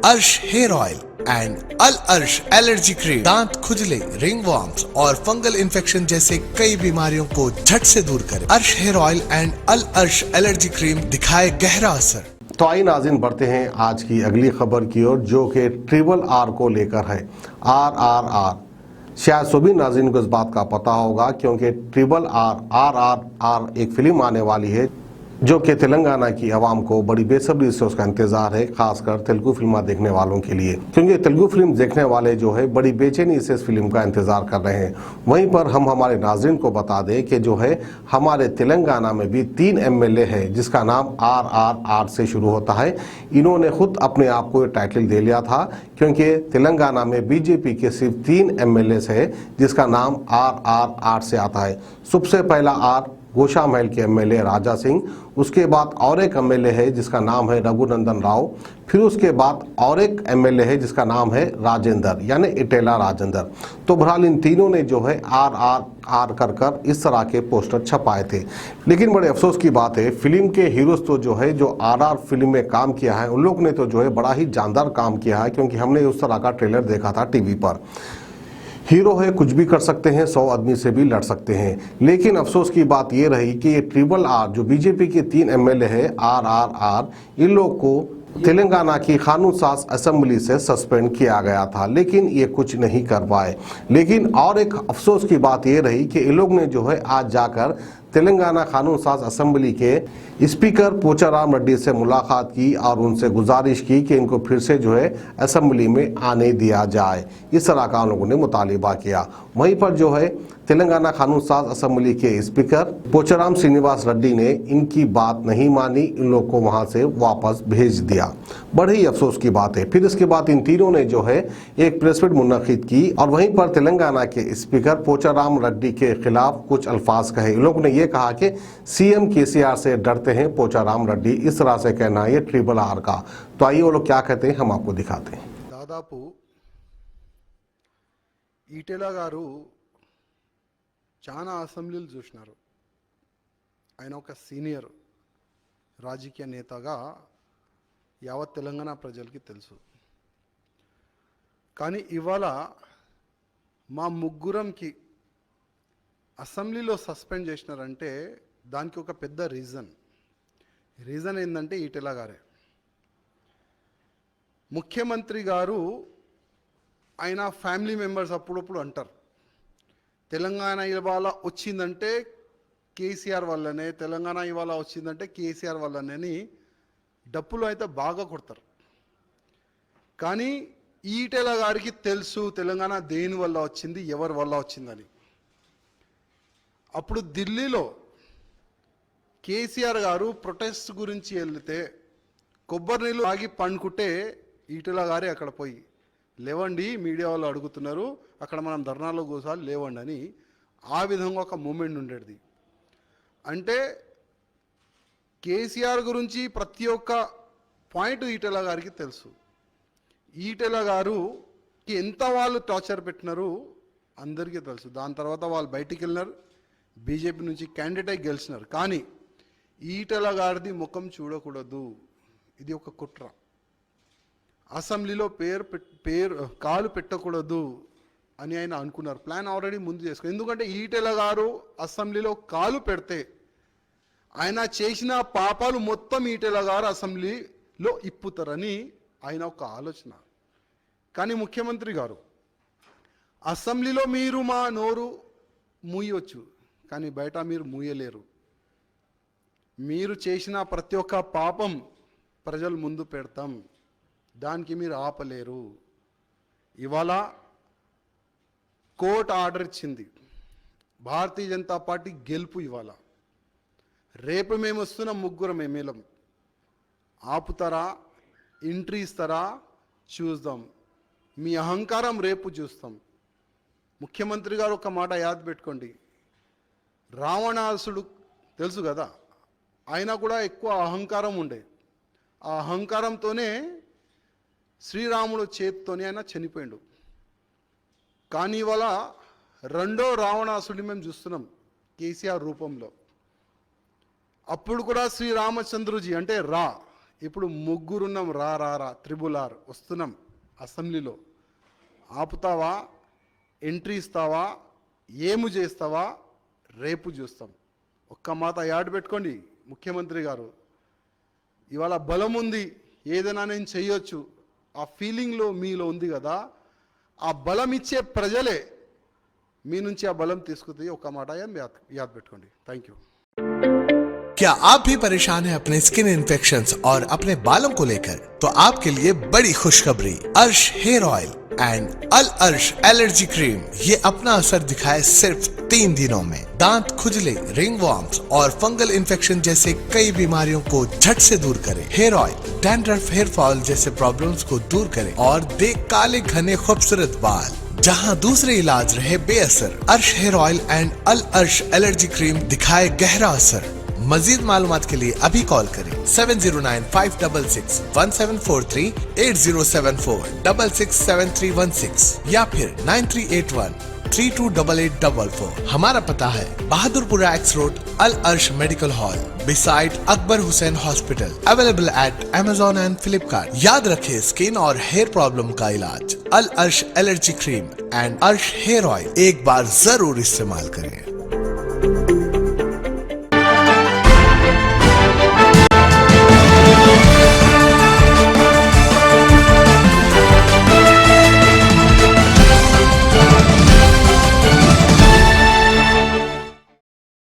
अर्श hair oil and अल अर्श allergy cream दांत खुजले, रिंग वॉर्म्स और फंगल इन्फेक्शन जैसे कई बीमारियों को झट से दूर करे। अर्श हेयर ऑयल एंड अल अर्श एलर्जी क्रीम दिखाए गहरा असर। तो आई नाज़रीन, बढ़ते हैं आज की अगली खबर की ओर, जो कि ट्रिपल आर को लेकर है। RRR, शायद सभी नाज़रीन को इस बात का पता होगा, क्योंकि ट्रिपल आर RRR एक फिल्म आने वाली है जो कि तेलंगाना की आवाम को बड़ी बेसब्री से उसका इंतजार है, खासकर तेलुगु फिल्म देखने वालों के लिए, क्योंकि तेलुगु फिल्म देखने वाले जो है बड़ी बेचैनी से इस फिल्म का इंतजार कर रहे हैं। वहीं पर हम हमारे नाज़रीन को बता दें कि जो है हमारे तेलंगाना में भी 3 MLA है जिसका नाम RRR से शुरू होता है। इन्होंने खुद अपने आप को ये टाइटल दे लिया था, क्योंकि तेलंगाना में बीजेपी के सिर्फ 3 MLA है जिसका नाम RRR से आता है। सबसे पहला आर गोशा महल के MLA राजा सिंह, उसके बाद और एक MLA है जिसका नाम है रघुनंदन राव, फिर उसके बाद और एक MLA है जिसका नाम है राजेंद्र, यानी इटेला राजेंद्र। तो बहरहाल इन तीनों ने जो है RRR कर इस तरह के पोस्टर छपाए थे। लेकिन बड़े अफसोस की बात है, फिल्म के हीरोज तो जो है जो RR फिल्म में काम किया है उन लोग ने तो जो है बड़ा ही जानदार काम किया है, क्योंकि हमने उस तरह का ट्रेलर देखा था टीवी पर। हीरो है, कुछ भी कर सकते हैं, 100 आदमी से भी लड़ सकते हैं। लेकिन अफसोस की बात यह रही कि ये ट्रिपल आर जो बीजेपी के 3 MLA है RRR, इन लोग को तेलंगाना की कानून साज असेंबली से सस्पेंड किया गया था, लेकिन ये कुछ नहीं कर पाए। लेकिन और एक अफसोस की बात ये रही कि इन लोग ने जो है आज जाकर तेलंगाना कानून साज असेंबली के स्पीकर पोचाराम रेड्डी से मुलाकात की और उनसे गुजारिश की कि इनको फिर से जो है असेंबली में आने दिया जाए। इस तरह का उन लोगों ने मुतालिबा किया। वहीं पर जो है तेलंगाना कानून साज असेंबली के स्पीकर पोचाराम श्रीनिवास रेड्डी ने इनकी बात नहीं मानी, इन लोग को वहां से वापस भेज दिया। बड़े ही अफसोस की बात है। फिर इसके बाद इन तीनों ने जो है एक प्रेस मीट मुनक्किद की और वहीं पर तेलंगाना के स्पीकर पोचाराम रेड्डी के खिलाफ कुछ अल्फाज कहे। इन लोगों ने ये कहा कि CM KCR से डरते हैं पोचाराम रेड्डी, इस तरह से कहना है ये ट्रिपल आर का। तो आइए वो लोग क्या कहते हैं हम आपको दिखाते हैं। దాదాపు ఈటెల గారు చాలా అసెంబ్లీలు చూసినారు. ఆయన ఒక సీనియర్ రాజకీయ నేతగా యావత్ తెలంగాణ ప్రజలకి తెలుసు. కానీ ఇవాళ మా ముగ్గురంకి అసెంబ్లీలో సస్పెండ్ చేసినారంటే దానికి ఒక పెద్ద రీజన్ ఏంటంటే ఈటెల గారే. ముఖ్యమంత్రి గారు ఆయన ఫ్యామిలీ మెంబర్స్ అప్పుడప్పుడు అంటారు, తెలంగాణ ఇవాళ వచ్చిందంటే కేసీఆర్ వల్లనే, తెలంగాణ ఇవాళ వచ్చిందంటే కేసీఆర్ వల్లనే అని డప్పులు అయితే బాగా కొడతారు. కానీ ఈటెల గారికి తెలుసు తెలంగాణ దేని వల్ల వచ్చింది, ఎవరి వల్ల వచ్చిందని. అప్పుడు ఢిల్లీలో కేసీఆర్ గారు ప్రొటెస్ట్ గురించి వెళ్తే కొబ్బరి నీళ్ళు ఆగి పండుకుంటే ఈటెల గారే అక్కడ పోయి లేవండి, మీడియా వాళ్ళు అడుగుతున్నారు, అక్కడ మనం ధర్నాలో కూర్చోాలి, లేవండి అని ఆ విధంగా ఒక మూమెంట్ ఉండేది. అంటే కేసీఆర్ గురించి ప్రతి ఒక్క పాయింట్ ఈటెల గారికి తెలుసు. ఈటెల గారుకి ఎంత వాళ్ళు టార్చర్ పెట్టినారు అందరికీ తెలుసు. దాని తర్వాత వాళ్ళు బయటికి వెళ్ళినారు, బీజేపీ నుంచి క్యాండిడేట్ అయి గెలిచినారు. కానీ ఈటెల గారిది ముఖం చూడకూడదు, ఇది ఒక కుట్ర. అసెంబ్లీలో కాలు పెట్టకూడదు అని ఆయన అనుకున్నారు. ప్లాన్ ఆల్రెడీ ముందు చేసుకున్నారు. ఎందుకంటే ఈటెల గారు అసెంబ్లీలో కాలు పెడితే ఆయన చేసిన పాపాలు మొత్తం ఈటెల గారు అసెంబ్లీలో ఇప్పుతారని ఆయన ఒక ఆలోచన. కానీ ముఖ్యమంత్రి గారు అసెంబ్లీలో మీరు మా నోరు మూయవచ్చు, కానీ బయట మీరు మూయలేరు. మీరు చేసిన ప్రతి ఒక్క పాపం ప్రజల ముందు పెడతాం, దానికి మీరు ఆపలేరు. ఇవాళ కోర్టు ఆర్డర్ ఇచ్చింది, భారతీయ జనతా పార్టీ గెలుపు ఇవాళ. రేపు మేము వస్తున్న ముగ్గురం ఎమ్మెల్యేలం, ఆపుతారా, ఎంట్రీ ఇస్తారా చూద్దాం. మీ అహంకారం రేపు చూస్తాం. ముఖ్యమంత్రి గారు ఒక మాట యాద్ పెట్టుకోండి, రావణాసుడు తెలుసు కదా, ఆయన కూడా ఎక్కువ అహంకారం ఉండే. ఆ అహంకారంతోనే శ్రీరాముడు చేతితోనే ఆయన చనిపోయాడు. కానీ ఇవాళ రెండో రావణాసుడిని మేము చూస్తున్నాం కేసీఆర్ రూపంలో. అప్పుడు కూడా శ్రీరామచంద్రుజీ అంటే ఇప్పుడు ముగ్గురున్నాం, రా రా రా త్రిబుల్ ఆర్ వస్తున్నాం అసెంబ్లీలో. ఆపుతావా, ఎంట్రీ ఇస్తావా, ఏము చేస్తావా, రేపు చూస్తాం. ఒక్క మాట యాడ్ పెట్టుకోండి ముఖ్యమంత్రి గారు, ఇవాళ బలం ఉంది, ఏదైనా నేను చెయ్యొచ్చు, ఆ ఫీలింగ్లో మీలో ఉంది కదా, ఆ బలం ఇచ్చే ప్రజలే మీ నుంచి ఆ బలం తీసుకుంది. ఒక్క మాట యాద్ పెట్టుకోండి. Thank you. क्या आप भी परेशान हैं अपने स्किन इन्फेक्शंस और अपने बालों को लेकर? तो आपके लिए बड़ी खुशखबरी, अर्श हेयर ऑयल एंड अल अर्श एलर्जी क्रीम ये अपना असर दिखाए सिर्फ 3 दिनों में। दांत खुजले, रिंगवॉर्म्स और फंगल इन्फेक्शन जैसे कई बीमारियों को झट से दूर करे। Hair oil dandruff, hair fall जैसे प्रॉब्लम्स को दूर करे और दे काले घने खूबसूरत बाल। जहां दूसरे इलाज रहे बेअसर, अर्श हेयर ऑयल एंड अल अर्श एलर्जी क्रीम दिखाए गहरा असर। मजीद मालूमात के लिए अभी कॉल करें 7095661743, 8074667316 या फिर 9381328844। हमारा पता है बहादुरपुरा एक्स रोड, अल अर्श medical hall beside Akbar Hussain hospital. Available at Amazon and Flipkart। याद रखें, स्किन और हेयर प्रॉब्लम का इलाज अल अर्श एलर्जी क्रीम एंड अर्श हेयर ऑयल एक बार जरूर इस्तेमाल करें।